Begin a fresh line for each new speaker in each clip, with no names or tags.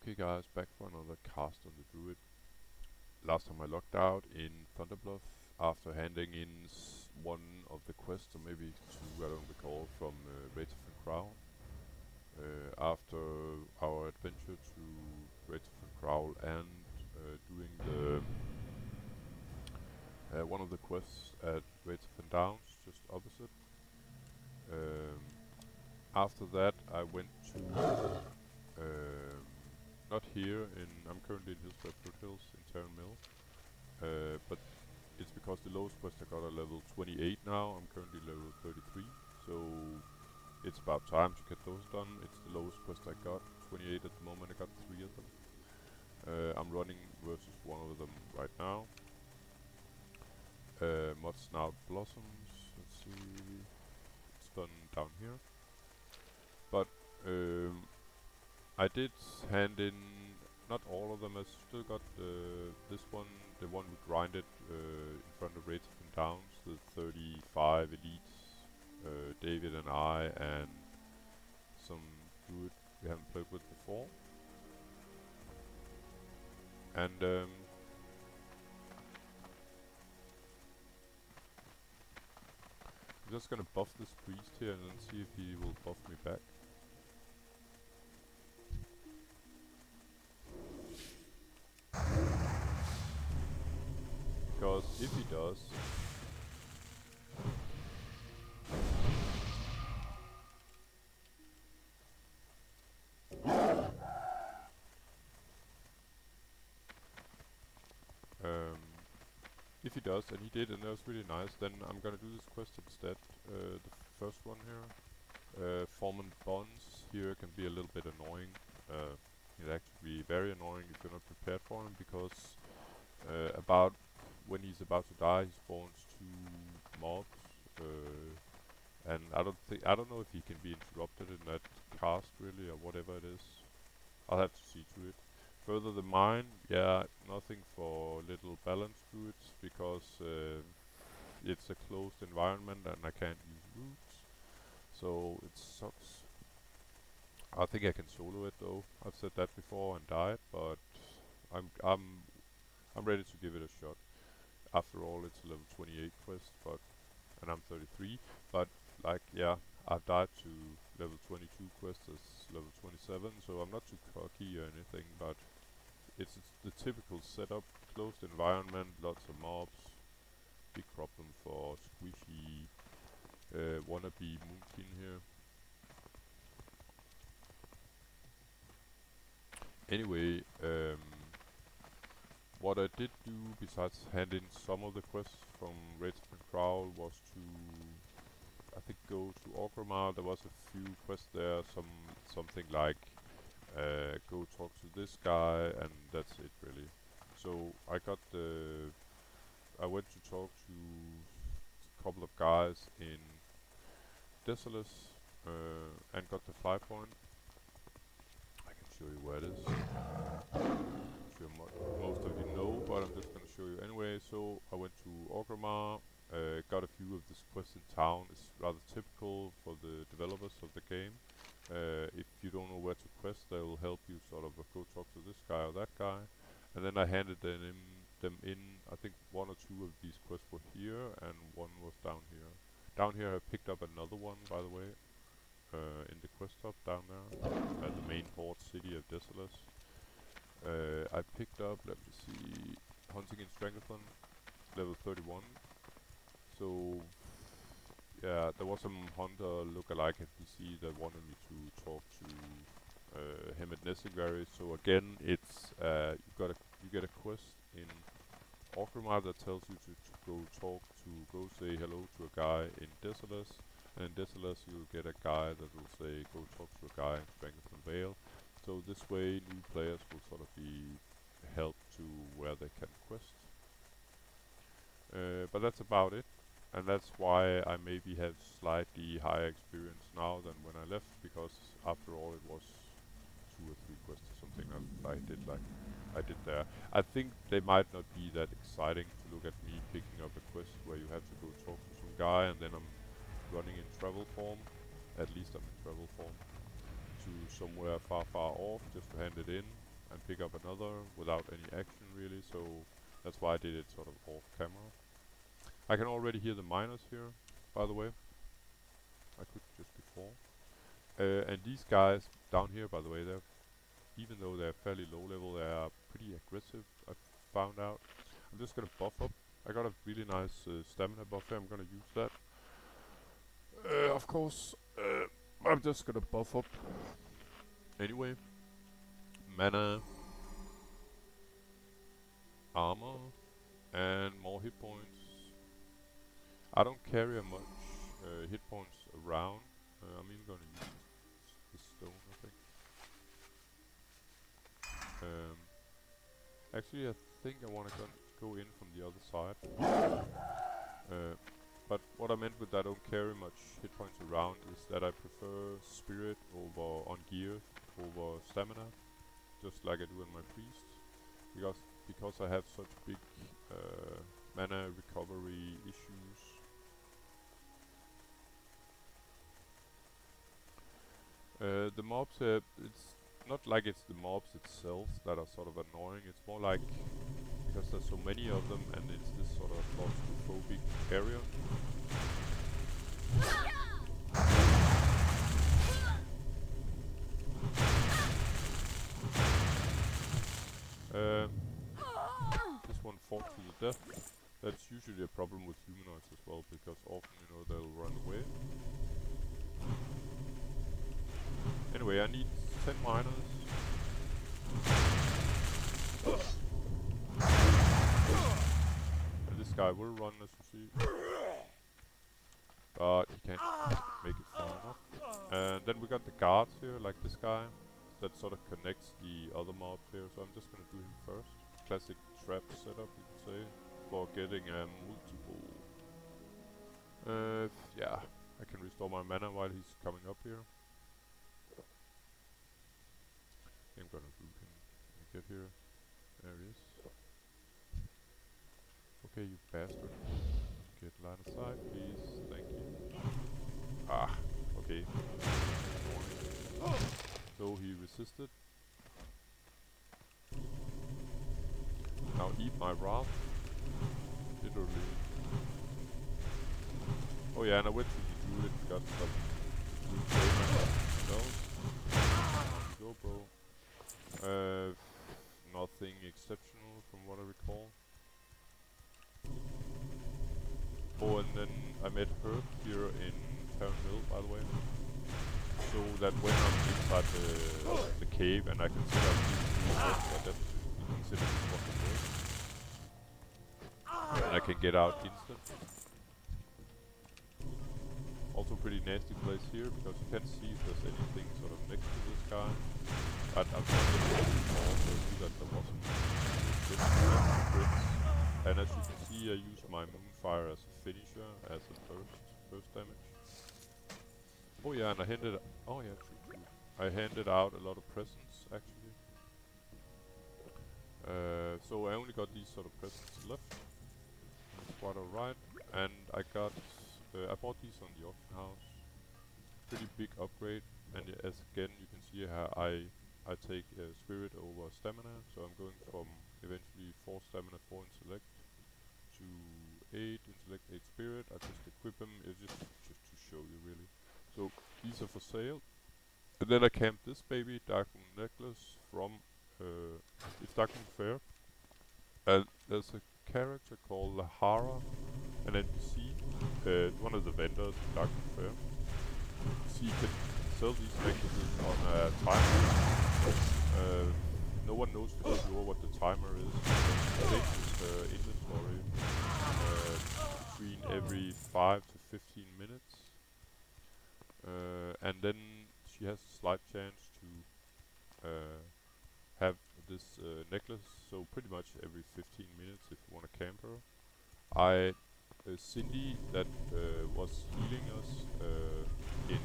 Okay guys, back for another cast on the druid. Last time I logged out in Thunderbluff after handing in one of the quests, or maybe two, I don't recall, from Wraith of the Crown. After our adventure to Wraith of the Crown and doing the one of the quests at Wraith of the Downs, just opposite. Um, After that I went to not here I'm currently in Hillsbrad Foothills in Terran Mill, but it's because the lowest quest I got are level 28 now. I'm currently level 33, so it's about time to get those done. It's the lowest quest I got, 28 at the moment. I got 3 of them. I'm running versus one of them right now. Mod Snout Blossoms, let's see, it's done down here. But I did hand in not all of them. I still got this one, the one we grinded in front of Wraith of Downs, the 35 elites, David and I, and some druid we haven't played with before. And I'm just gonna buff this priest here and then see if he will buff me back. Because if he does, if he does, and he did, and that was really nice, then I'm gonna do this quest instead. The first one here, Foreman bonds here can be a little bit annoying. It actually be very annoying if you're not prepared for him, because about when he's about to die, he spawns 2 mobs, and I don't know if he can be interrupted in that cast really, or whatever it is. I'll have to see to it. Further the mine, yeah, nothing for little balance druids, because it's a closed environment and I can't use roots, so it sucks. I think I can solo it though. I've said that before and died, but I'm ready to give it a shot. After all, it's a level 28 quest, but and I'm 33. But like, yeah, I've died to level 22 quest as level 27, so I'm not too cocky or anything. But it's the typical setup: closed environment, lots of mobs. Big problem for squishy wannabe Moonkin here. Anyway, what I did do besides hand in some of the quests from Wraith of the Crown was to, I think, go to Orgrimmar. There was a few quests there, something like go talk to this guy, and that's it really. So I went to talk to a couple of guys in Desolus and got the fly point. I can show you where it is. I'm sure most of you know, but I'm just gonna show you anyway. So I went to Orgrimmar, got a few of this quest in town. It's rather typical for the developers of the game. If you don't know where to quest, they will help you sort of go talk to this guy or that guy. And then I handed them in. I think 1 or 2 of these quests were here, and 1 was down here. Down here I picked up another one, by the way, in the quest hub down there, at the main port city of Desolus. I picked up, let me see, Hunting in Stranglethorn, level 31. So yeah, there was some hunter lookalike NPC that wanted me to talk to him at Nessigberry. So again, it's you get a quest in Orgrimmar that tells you to go say hello to a guy in Desolus, and in Desolus you'll get a guy that will say go talk to a guy in Stranglethorn Vale. So this way new players will sort of be helped to where they can quest. But that's about it. And that's why I maybe have slightly higher experience now than when I left, because after all it was 2 or 3 quests or something I did there. I think they might not be that exciting to look at me picking up a quest where you have to go talk to some guy and then I'm running in travel form. At least I'm in travel form. To somewhere far off just to hand it in. and pick up another without any action really, so that's why I did it sort of off camera. I can already hear the miners here, by the way. I could just before. And these guys down here, by the way, they're, even though they're fairly low level, they are pretty aggressive, I've found out. I'm just gonna buff up. I got a really nice stamina buff here, I'm gonna use that. Of course, I'm just gonna buff up. Anyway, mana, armor, and more hit points. I don't carry much hit points around. I'm even gonna use this stone, I think. Actually, I think I wanna go in from the other side. But what I meant with I don't carry much hit points around is that I prefer spirit over on gear over stamina, just like I do in my priest, because I have such big mana recovery issues. The mobs, it's not like it's the mobs itself that are sort of annoying, it's more like because there's so many of them and it's this sort of claustrophobic area. This one fought to the death. That's usually a problem with humanoids as well, because often, you know, they'll run away. Anyway, I need 10 miners. And this guy will run, as you see. But he can't make it far enough. And then we got the guards here, like this guy, that sort of connects the other mobs here. So I'm just gonna do him first. Classic trap setup, you could say, for getting a multiple. Yeah, I can restore my mana while he's coming up here. I'm gonna root him when we get here. There he is. Okay, you bastard. Get line of sight, please. Thank you. Ah, okay. So he resisted. Now eat my wrath. Literally. Oh yeah, and I went to the druid, got some druid payment. No. Go, bro. Nothing exceptional from what I recall. Oh, and then I met Herb here in Town Mill, by the way. So that when I'm inside the cave and I consider I definitely consider this one the worst. And I can get out instant. Also pretty nasty place here, because you can't see if there's anything sort of next to this guy. I've done it before, so I knew that there wasn't. And as you can see, I use my Moonfire as a finisher, as a first damage. Oh yeah, and I handed... Oh yeah, true. I handed out a lot of presents, actually. So I only got these sort of presents left. That's quite alright. And I got... I bought these on the auction house. Pretty big upgrade. And as again, you can see how I take spirit over stamina. So I'm going from eventually 4 stamina, 4 intellect to 8 intellect, 8 spirit. I just equip them, it's just to show you really. So these are for sale. And then I camped this baby, Darkmoon Necklace from it's Darkmoon Fair. And there's a character called Lahara, an NPC, one of the vendors in Darkmoon Fair. So you can sell these necklaces on a timer. No one knows for sure what the timer is. It takes inventory between every 5 to 15 minutes. And then she has a slight chance to have this necklace, so pretty much every 15 minutes if you want to camp her. Cindy, that was healing us in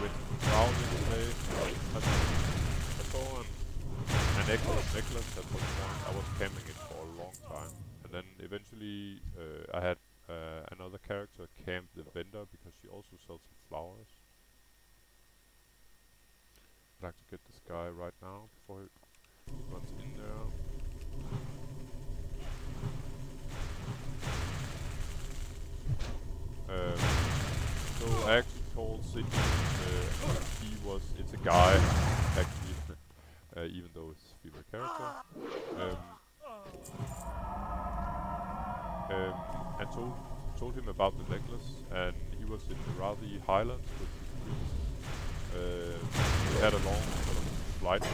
went to the crowd the other day. I saw an necklace at one point. I was camping it for a long time, and then eventually I had another character camp the vendor because she also sells some flowers. I'd like to get this guy right now before he runs in there. So I actually called City. It's a guy actually, even though it's a female character. And told him about the necklace, and he was in the Rathi Highlands with his priest. We had a long sort of flight there.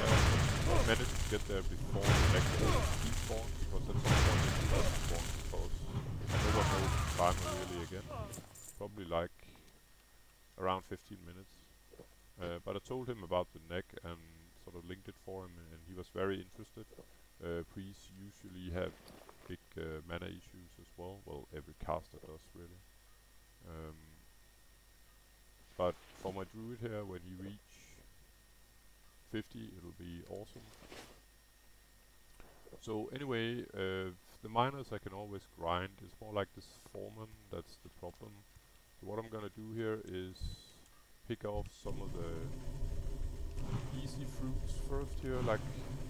We managed to get there before the necklace despawned, because at some point it will despawn, because no one knows the timer really again. Probably like around 15 minutes. But I told him about the neck and sort of linked it for him, and he was very interested. Priests usually have big mana issues as well. Well, every caster does really. But for my druid here, when he reach 50, it'll be awesome. So anyway, the miners I can always grind. It's more like this Foreman that's the problem. So what I'm gonna do here is pick off some of the easy fruits first here, like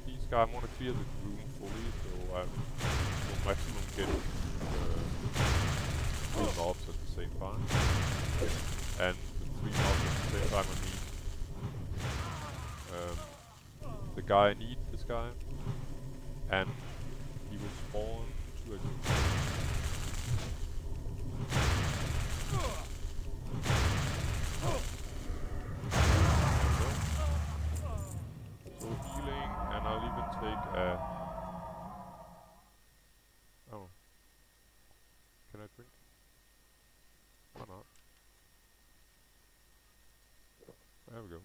these guys. I want to clear the room fully, so I will maximum get 3 mobs at the same time. And the 3 mobs at the same time I need the guy I need, this guy, and he will spawn to a So healing, and I'll even take a... Oh. Can I drink? Why not? There we go.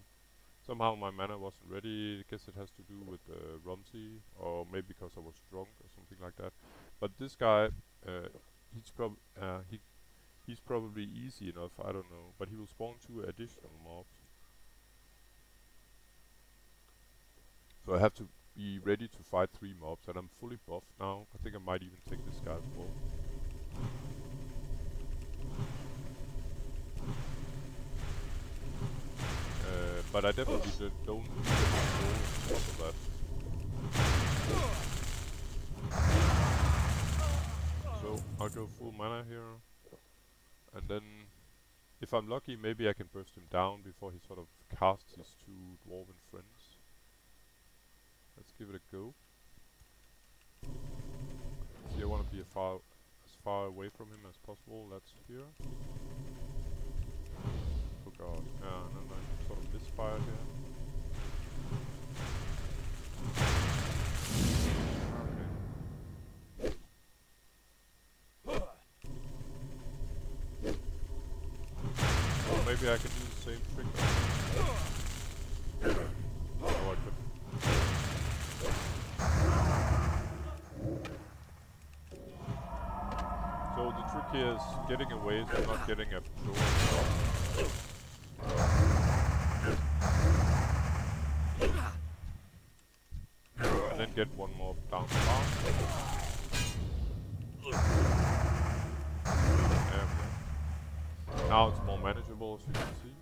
Somehow my mana wasn't ready. I guess it has to do with Rumsey, or maybe because I was drunk or something like that. But this guy, he's probably easy enough, I don't know. But he will spawn 2 additional mobs. So I have to be ready to fight 3 mobs, and I'm fully buffed now. I think I might even take this guy as well. But I definitely don't need the control because of that. So I'll go full mana here, and then if I'm lucky, maybe I can burst him down before he sort of casts his 2 dwarven friends. Let's give it a go. See, I want to be as far away from him as possible. That's here. Oh god, yeah, and then I sort of misfired here. Okay. Well, maybe I can do the same trick. Oh, I couldn't. So the trick here is getting away so I'm not getting a patrol. And then get 1 more down the farm. Now it's more manageable, as you can see.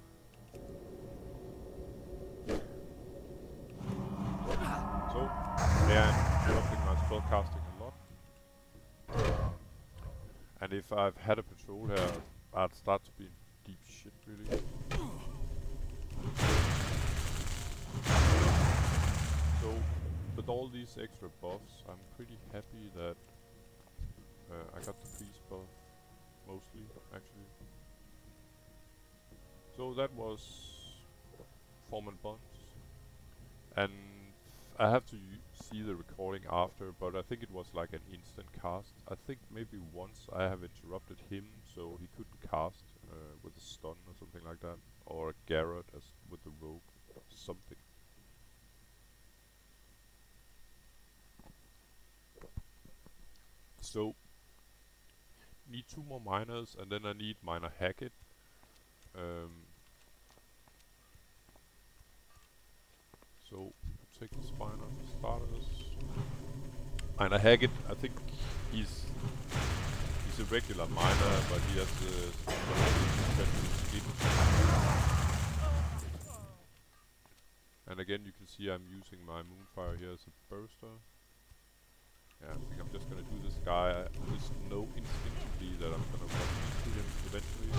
So, yeah, I'm dropping my spell casting a lot. And if I've had a patrol here, I'd start to be in deep shit, really. So, with all these extra buffs, I'm pretty happy that I got the priest buff, mostly, actually. So that was Foreman Bonds, and I have to see the recording after, but I think it was like an instant cast. I think maybe once I have interrupted him so he couldn't cast with a stun or something like that, or Garrett as with the rogue, something. So need 2 more miners, and then I need miner Hackett. So take the spine off the starters. Miner Hackett, I think he's a regular miner, but he has special skin. And again, you can see I'm using my Moonfire here as a burster. Yeah, I think I'm just gonna do this guy. I just know instinctively that I'm gonna run into him eventually.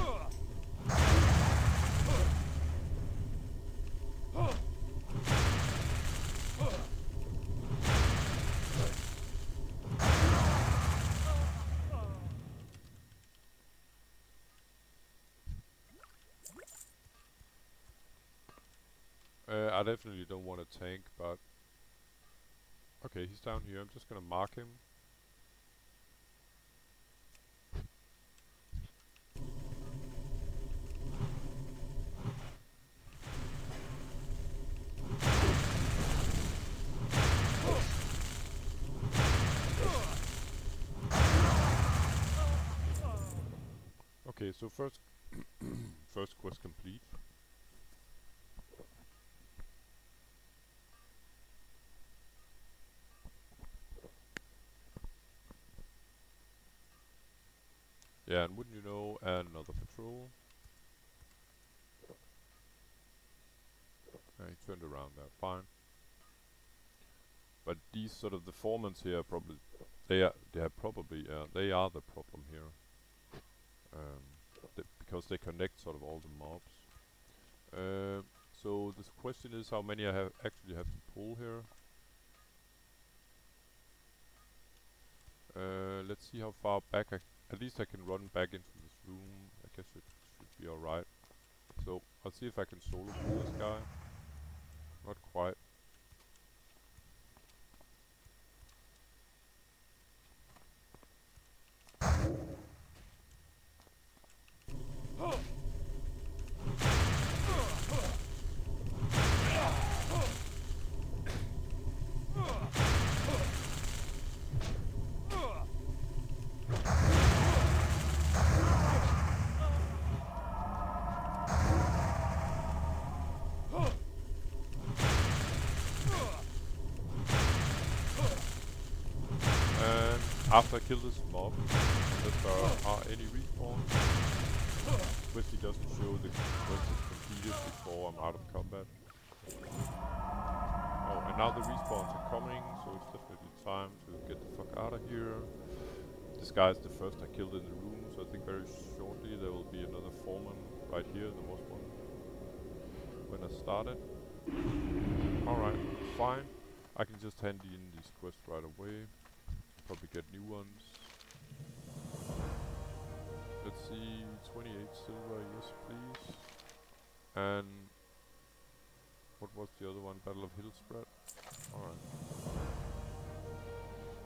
I definitely don't want to tank, but okay, he's down here. I'm just gonna mark him. Okay, so first first quest complete. Yeah, and wouldn't you know, another patrol. He turned around there, fine. But these sort of the Foremans here probably they are the problem here. Because they connect sort of all the mobs. So the question is how many I actually have to pull here. Let's see how far back at least I can run back into this room. I guess it should be alright. So I'll see if I can solo pull this guy. Not quite. And after I kill this mob, unless there are any respawns, Twisty doesn't show the quest is completed before I'm out of combat. Oh, and now the respawns are coming, so it's definitely time to get the fuck out of here. This guy is the first I killed in the room, so I think very shortly there will be another Foreman right here. There was one when I started. Alright, fine. I can just hand in these quests right away. Probably get new ones. Let's see, 28 silver, yes please. And what was the other one? Battle of Hillsbrad. Alright.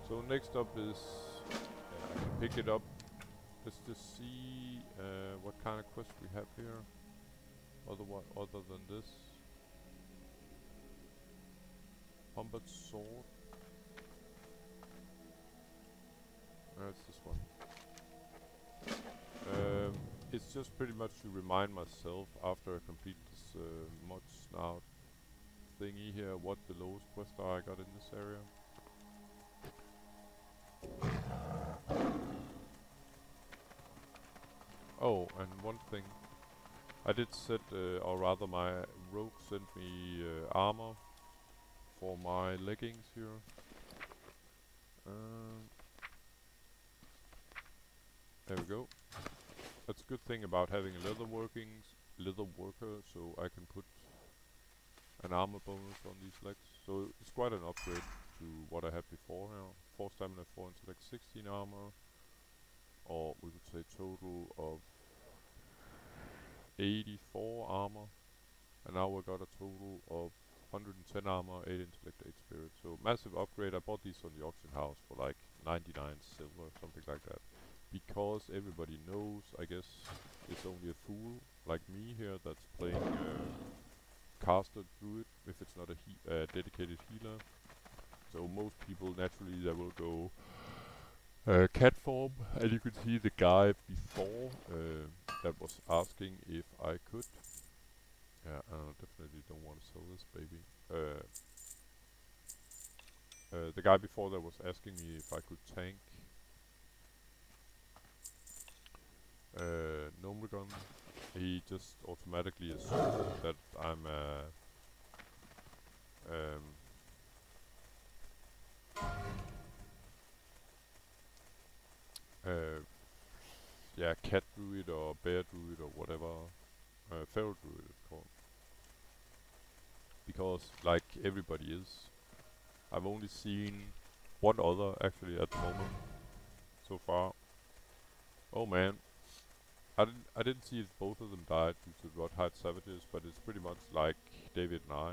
So next up is I can pick it up. Let's just see what kind of quest we have here. Other than this. Combat sword. That's this one. It's just pretty much to remind myself after I complete this mod snout thingy here what the lowest quest are I got in this area. Oh, and one thing. I did set, or rather my rogue sent me armor for my leggings here. There we go. That's a good thing about having a leather worker, so I can put an armor bonus on these legs. So it's quite an upgrade to what I had before here. 4 stamina, 4 intellect, 16 armor. Or we could say total of 84 armor. And now we got a total of 110 armor, 8 intellect, 8 spirit. So massive upgrade. I bought these on the auction house for like 99 silver, something like that. Because everybody knows, I guess, it's only a fool like me here that's playing caster druid if it's not a dedicated healer. So most people naturally they will go cat form, and you could see the guy before that was asking if I could. Yeah, I definitely don't want to sell this baby. The guy before that was asking me if I could tank Gnomegon. He just automatically assumed that I'm yeah, cat druid or bear druid or whatever, feral druid it's called. Because like everybody is, I've only seen one other actually at the moment so far. Oh man, I didn't see if both of them died due to Rot-Hide Savages, but it's pretty much like David and I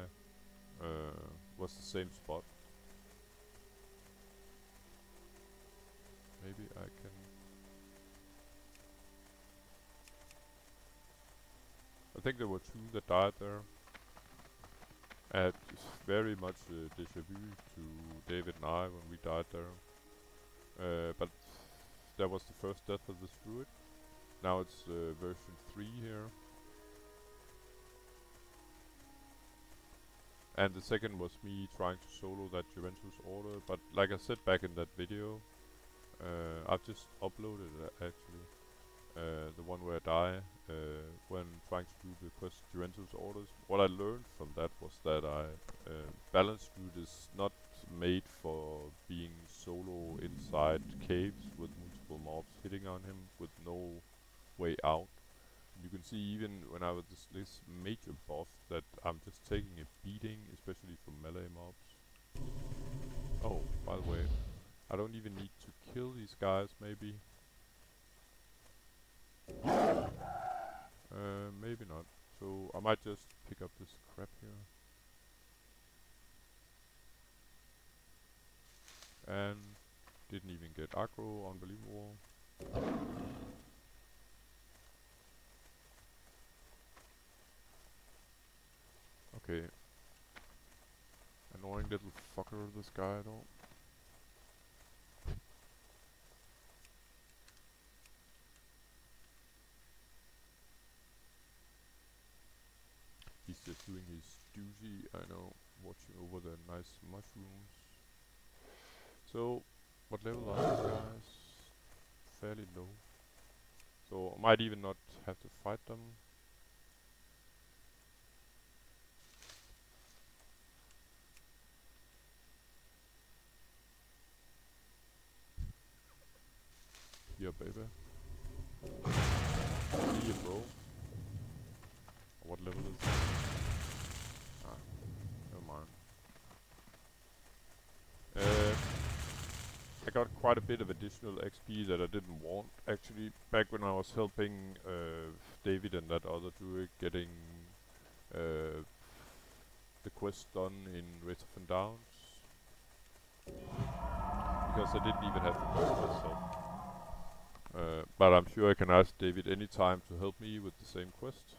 was the same spot. Maybe I can. I think there were two that died there. I had very much deja vu to David and I when we died there. But that was the first death of this druid. Now it's version 3 here. And the second was me trying to solo that Juventus order, but like I said back in that video, I've just uploaded it actually. The one where I die when trying to do the quest Juventus orders. What I learned from that was that Balance Druid is not made for being solo inside caves with multiple mobs hitting on him with no way out. You can see even when I was this major boss that I'm just taking a beating, especially from melee mobs. Oh, by the way, I don't even need to kill these guys, maybe. Maybe not. So I might just pick up this crap here. And didn't even get aggro, unbelievable. Okay. Annoying little fucker, this guy though. He's just doing his duty, I know, watching over the nice mushrooms. So, what level are these guys? Fairly low. So, I might even not have to fight them. Yeah, baby. See ya, bro. What level is it? Ah, never mind. I got quite a bit of additional XP that I didn't want actually back when I was helping David and that other druid getting the quest done in Wraith of Downs, because I didn't even have the quest myself. But I'm sure I can ask David anytime to help me with the same quest.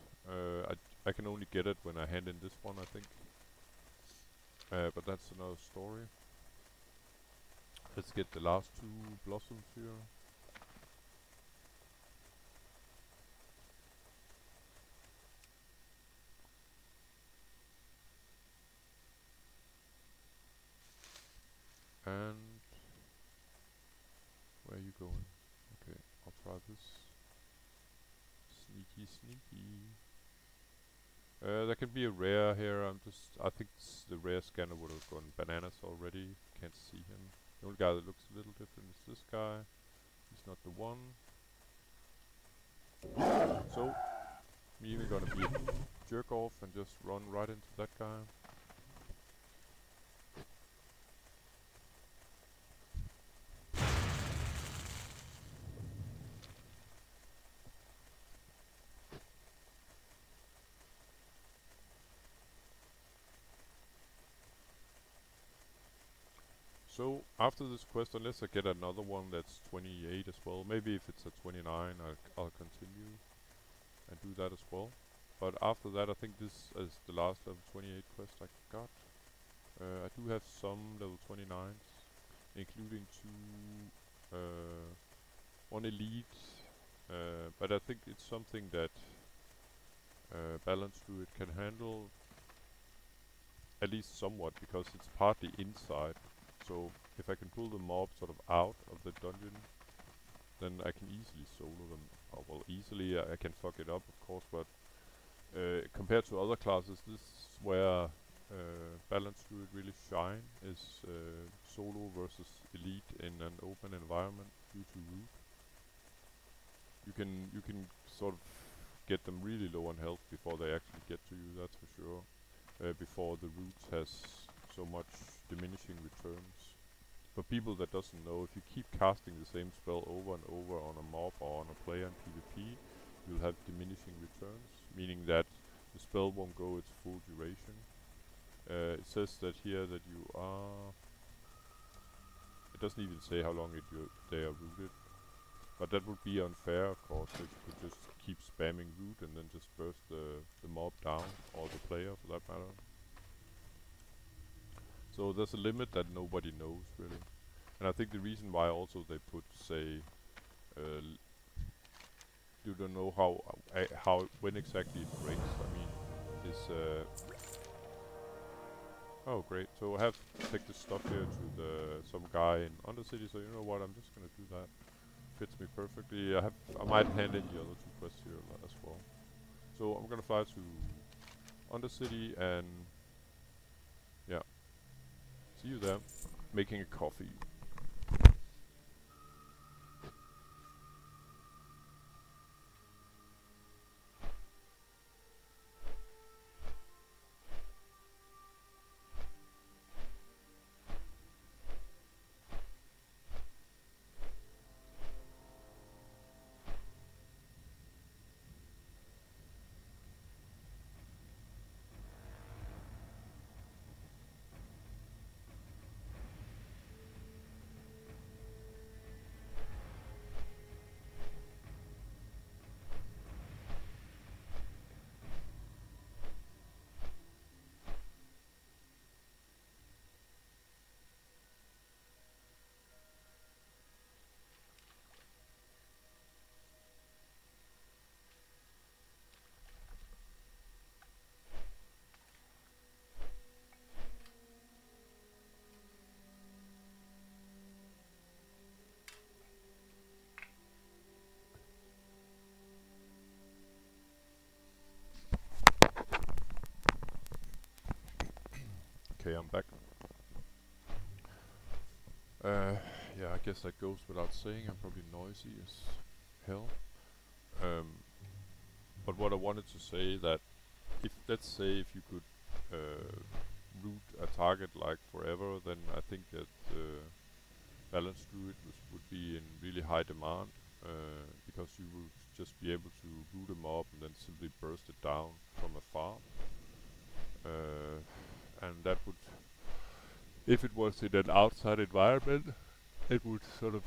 I can only get it when I hand in this one, I think. But that's another story. Let's get the last two blossoms here. And where are you going? Okay, I'll try this. Sneaky, sneaky. There can be a rare here. I think the rare scanner would have gone bananas already. Can't see him. The only guy that looks a little different is this guy. He's not the one. So, I'm even gonna be a jerk off and just run right into that guy. So, after this quest, unless I get another one that's 28 as well, maybe if it's at 29, I'll continue and do that as well. But after that, I think this is the last level 28 quest I got. I do have some level 29s, including one elite, but I think it's something that Balance Druid can handle, at least somewhat, because it's partly inside. So if I can pull the mob sort of out of the dungeon, then I can easily solo them. Oh, well, easily I can fuck it up, of course, but compared to other classes, this is where Balance Druid really shine, is solo versus elite in an open environment due to root. you can sort of get them really low on health before they actually get to you. That's for sure. Before the root has so much diminishing returns. For people that doesn't know, if you keep casting the same spell over and over on a mob or on a player in PvP, you'll have diminishing returns, meaning that the spell won't go its full duration. It says that here that you are... It doesn't even say how long they are rooted. But that would be unfair, of course, if you could just keep spamming root and then just burst the mob down, or the player for that matter. So there's a limit that nobody knows, really. And I think the reason why also they put, say, you don't know how when exactly it breaks. I mean, is oh great. So I have to take this stuff here to some guy in Undercity. So you know what? I'm just gonna do that. Fits me perfectly. I might hand in the other two quests here as well. So I'm gonna fly to Undercity and yeah, see you there. Making a coffee. Okay, I'm back. Yeah, I guess that goes without saying. I'm probably noisy as hell. But what I wanted to say that if let's say if you could root a target like forever, then I think that balanced druid would be in really high demand because you would just be able to root them up and then simply burst it down from afar. And that would, if it was in an outside environment, it would sort of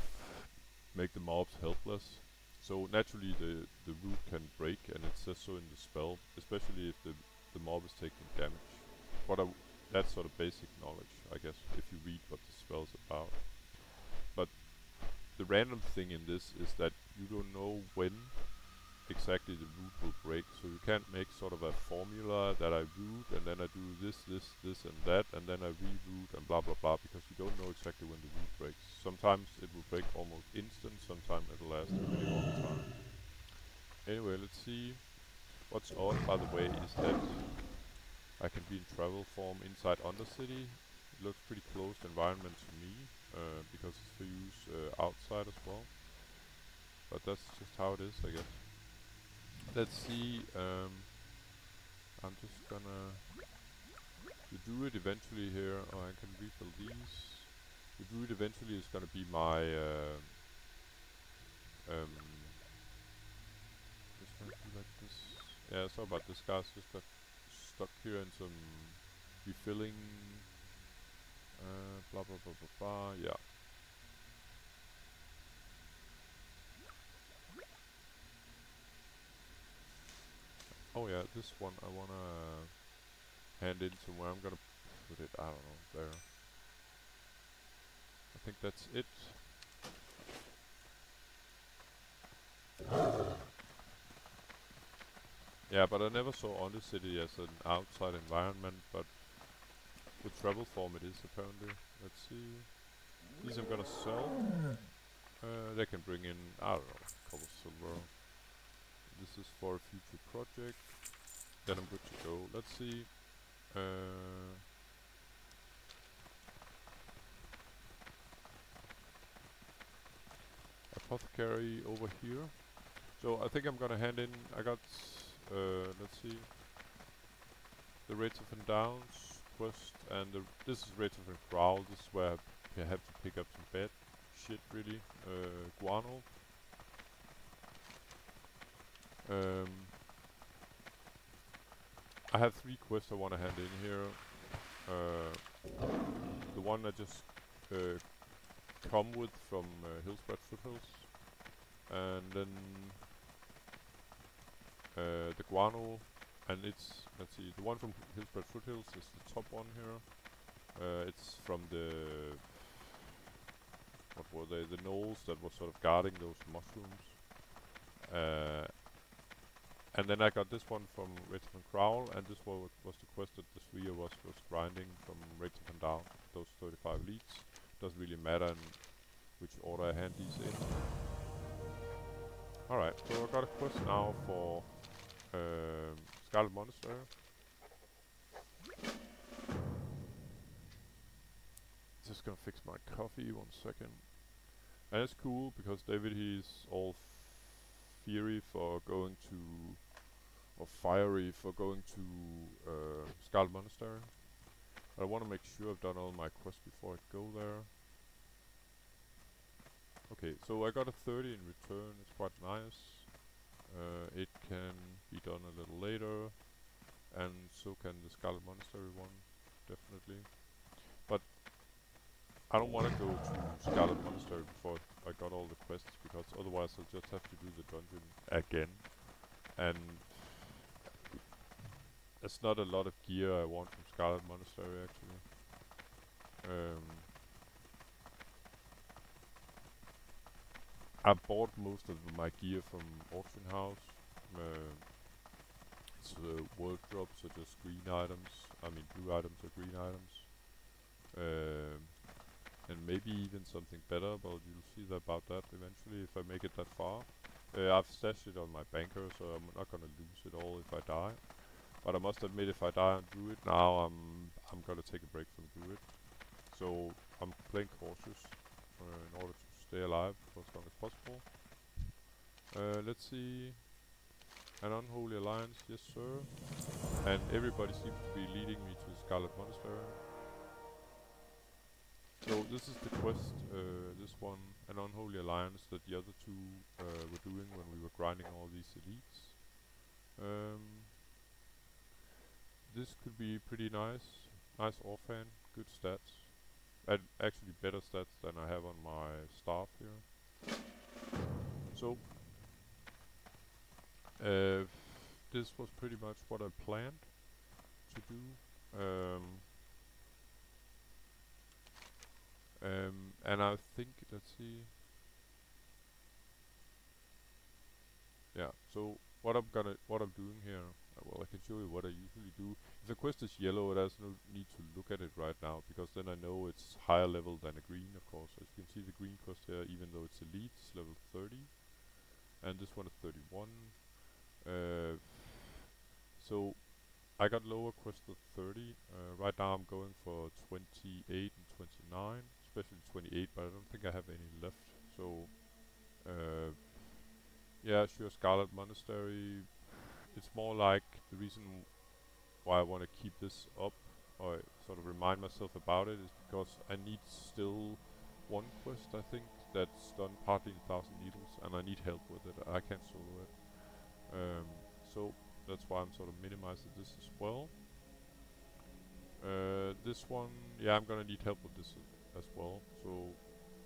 make the mobs helpless. So naturally the root can break, and it says so in the spell, especially if the mob is taking damage. That's sort of basic knowledge, I guess, if you read what the spell's about. But the random thing in this is that you don't know when exactly the root will break, so you can't make sort of a formula that I root and then I do this and that and then I re-root and blah blah blah, because you don't know exactly when the root breaks. Sometimes it will break almost instant, sometimes it'll last a really long time. Anyway, let's see. What's odd, by the way, is that I can be in travel form inside Undercity. It looks pretty closed environment to me, because it's for use outside as well. But that's just how it is, I guess. Let's see, I'm just gonna... The druid eventually here, oh, I can refill these. The druid eventually is gonna be my, just gonna do like this. Yeah, sorry about this, guys, just got stuck here in some refilling, blah blah blah blah blah, yeah. Oh yeah, this one I wanna hand in somewhere. I'm gonna put it, I don't know, there. I think that's it. Yeah, but I never saw Undercity as an outside environment, but with travel form it is apparently. Let's see. These I'm gonna sell. They can bring in, I don't know, a couple silver. This is for a future project. Then I'm good to go. Let's see. Apothecary over here. So I think I'm gonna hand in. I got, let's see, the Rates of and Downs quest, and this is Rates of and Growl. This is where I have to pick up some bad shit, really. Guano. I have 3 quests I want to hand in here. The one I just come with from Hillsbrad Foothills, and then the guano, and it's, let's see, the one from Hillsbrad Foothills is the top one here. It's from the, what were they, the gnolls that were sort of guarding those mushrooms. And then I got this one from Rachel and Crowl, and this one was the quest that the three of us was grinding from Rachel and down, those 35 leads. Doesn't really matter in which order I hand these in. Alright, so I got a quest now for Scarlet Monastery. Just gonna fix my coffee 1 second. And it's cool because David, he's all fiery for going to, or fiery for going to Scarlet Monastery. But I want to make sure I've done all my quests before I go there. Okay, so I got a 30 in return, it's quite nice. It can be done a little later, and so can the Scarlet Monastery one, definitely. But I don't want to go to Scarlet Monastery before I got all the quests, because otherwise I'll just have to do the dungeon again. And there's not a lot of gear I want from Scarlet Monastery, actually. I bought most of my gear from Auction House. It's world drops, so just green items. I mean blue items or green items. And maybe even something better, but you'll see about that eventually if I make it that far. I've stashed it on my banker, so I'm not gonna lose it all if I die. But I must admit, if I die on druid now, I'm gonna take a break from druid. So I'm playing cautious in order to stay alive for as long as possible. Let's see. An unholy alliance, yes sir. And everybody seems to be leading me to Scarlet Monastery. So this is the quest, this one, an unholy alliance that the other two were doing when we were grinding all these elites. This could be pretty nice. Nice offhand, good stats. And actually better stats than I have on my staff here. So this was pretty much what I planned to do. And I think, let's see. Yeah, so what I'm doing here, well, I can show you what I usually do. If the quest is yellow, there's no need to look at it right now, because then I know it's higher level than a green, of course. As you can see, the green quest here, even though it's elite, it's level 30. And this one is 31. So I got lower quest at 30. Right now I'm going for 28 and 29, especially 28, but I don't think I have any left. So yeah, sure, Scarlet Monastery. It's more like the reason why I want to keep this up, or sort of remind myself about it, is because I need still one quest, I think, that's done partly in 1,000 Needles, and I need help with it. I can't solo it. So that's why I'm sort of minimizing this as well. This one, yeah, I'm gonna need help with this as well, so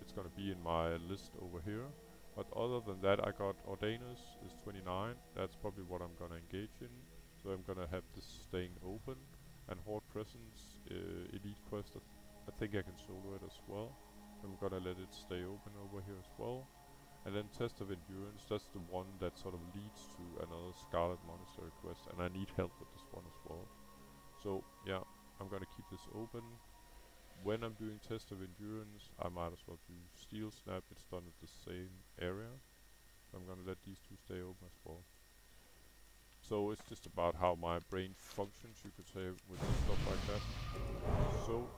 it's gonna be in my list over here. But other than that, I got Ordainers is 29. That's probably what I'm gonna engage in. So I'm gonna have this staying open. And Horde Presence, Elite Quest, I think I can solo it as well. I'm gonna let it stay open over here as well. And then Test of Endurance, that's the one that sort of leads to another Scarlet Monastery quest, and I need help with this one as well. So yeah, I'm gonna keep this open. When I'm doing Test of Endurance, I might as well do Steel Snap, it's done at the same area. So I'm gonna let these two stay open as well. So it's just about how my brain functions, you could say, with stuff like that. So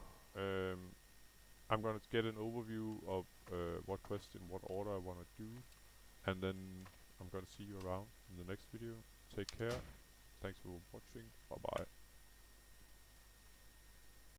I'm gonna get an overview of what quest in what order I wanna do, and then I'm gonna see you around in the next video. Take care. Thanks for watching. Bye bye.